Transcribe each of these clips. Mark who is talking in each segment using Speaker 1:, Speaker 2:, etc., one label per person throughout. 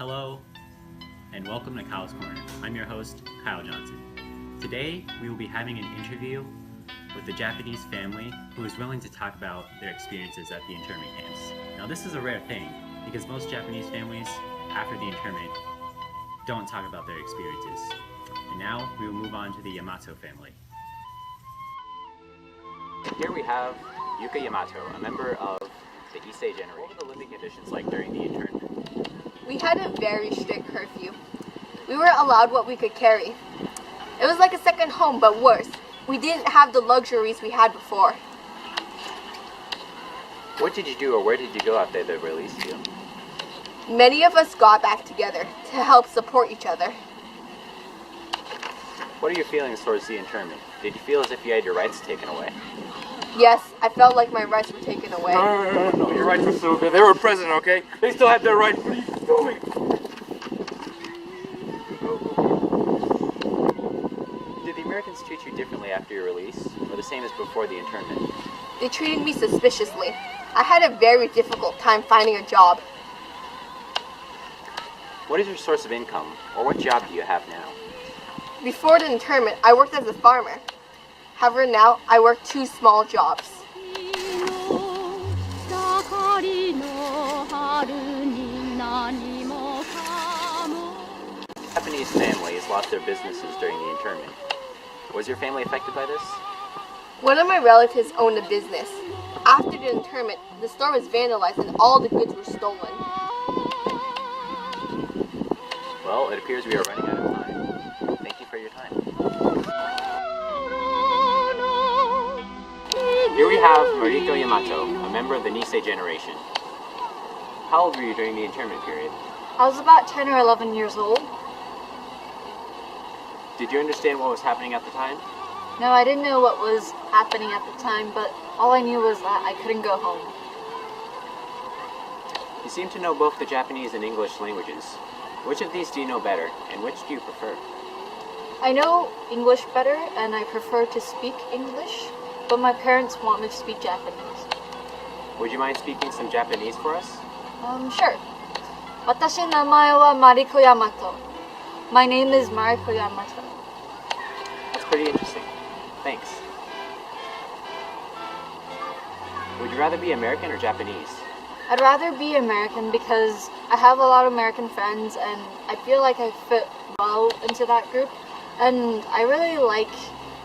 Speaker 1: Hello, and welcome to Kyle's Corner. I'm your host, Kyle Johnson. Today, we will be having an interview with a Japanese family who is willing to talk about their experiences at the internment camps. Now, this is a rare thing, because most Japanese families, after the internment, don't talk about their experiences. And now, we will move on to the Yamato family. Here we have Yuka Yamato, a member of the Issei generation. What were the living conditions like during the internment?
Speaker 2: We had a very strict curfew. We weren't allowed what we could carry. It was like a second home, but worse. We didn't have the luxuries we had before.
Speaker 1: What did you do or where did you go after they released you?
Speaker 2: Many of us got back together to help support each other.
Speaker 1: What are your feelings towards the internment? Did you feel as if you had your rights taken away?
Speaker 2: Yes, I felt like my rights were taken away.
Speaker 3: No, your rights were still good. They were president, okay? They still had their rights. What are you doing?
Speaker 1: Did the Americans treat you differently after your release, or the same as before the internment?
Speaker 2: They treated me suspiciously. I had a very difficult time finding a job.
Speaker 1: What is your source of income, or what job do you have now?
Speaker 2: Before the internment, I worked as a farmer. However, now I work 2 small jobs.
Speaker 1: Japanese families lost their businesses during the internment. Was your family affected by this?
Speaker 2: One of my relatives owned a business. After the internment, the store was vandalized and all the goods were stolen.
Speaker 1: Well, it appears we are running out of time. Thank you for your time. Here we have Mariko Yamato, a member of the Nisei generation. How old were you during the internment period?
Speaker 4: I was about 10 or 11 years old.
Speaker 1: Did you understand what was happening at the time?
Speaker 4: No, I didn't know what was happening at the time, but all I knew was that I couldn't go home.
Speaker 1: You seem to know both the Japanese and English languages. Which of these do you know better, and which do you prefer?
Speaker 4: I know English better, and I prefer to speak English, but my parents want me to speak Japanese.
Speaker 1: Would you mind speaking some Japanese for us?
Speaker 4: Sure. Watashi namae wa Mariko Yamato. My name is Mariko Yamato.
Speaker 1: That's pretty interesting. Thanks. Would you rather be American or Japanese?
Speaker 4: I'd rather be American because I have a lot of American friends and I feel like I fit well into that group. And I really like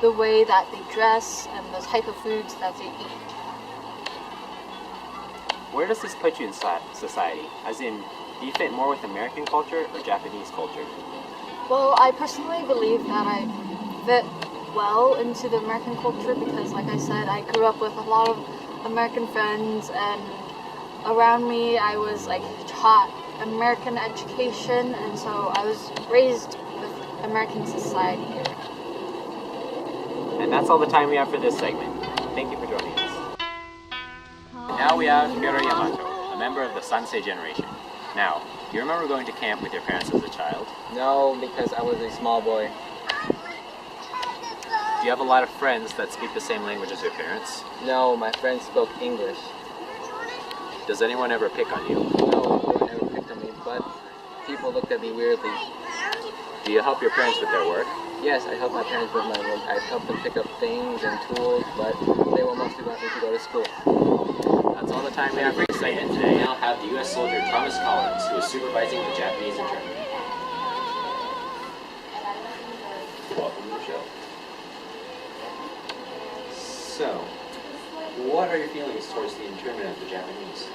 Speaker 4: the way that they dress and the type of foods that they eat.
Speaker 1: Where does this put you in society? As in, do you fit more with American culture or Japanese culture?
Speaker 4: Well, I personally believe that I fit well into the American culture because, like I said, I grew up with a lot of American friends and around me I was taught American education, and so I was raised with American society here.
Speaker 1: And that's all the time we have for this segment. Thank you for joining us. And now we have Hiro Yamato, a member of the Sansei generation. Now, do you remember going to camp with your parents as a child?
Speaker 5: No, because I was a small boy.
Speaker 1: Do you have a lot of friends that speak the same language as your parents?
Speaker 5: No, my friends spoke English.
Speaker 1: Does anyone ever pick on you?
Speaker 5: No, no one ever picked on me, but people looked at me weirdly.
Speaker 1: Do you help your parents with their work?
Speaker 5: Yes, I helped my parents with my work. I helped them pick up things and tools, but they will mostly want me to go to school.
Speaker 1: That's all the time we have for this segment today. We now have the U.S. soldier Thomas Collins, who is supervising the Japanese internment. Welcome to the show. So, what are your feelings towards the internment of the Japanese?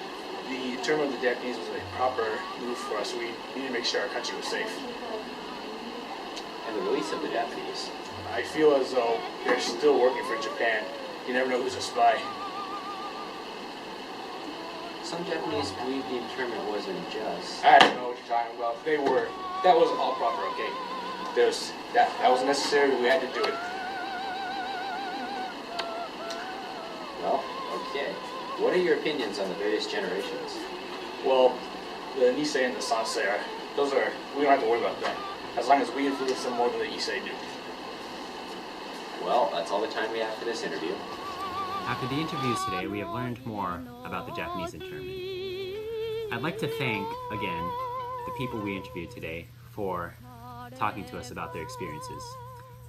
Speaker 3: The internment of the Japanese was a proper move for us. We needed to make sure our country was safe.
Speaker 1: And the release of the Japanese?
Speaker 3: I feel as though they're still working for Japan. You never know who's a spy.
Speaker 1: Some Japanese believe the internment was unjust.
Speaker 3: I don't know what you're talking about. That wasn't all proper, okay? That was necessary. We had to do it.
Speaker 1: Well, okay. What are your opinions on the various generations?
Speaker 3: Well, the Nisei and the Sansei we don't have to worry about them. As long as we influence them more than the Issei do.
Speaker 1: Well, that's all the time we have for this interview. After the interviews today, we have learned more about the Japanese internment. I'd like to thank, again, the people we interviewed today for talking to us about their experiences.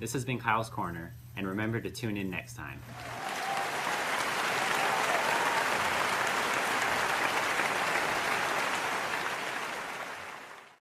Speaker 1: This has been Kyle's Corner, and remember to tune in next time.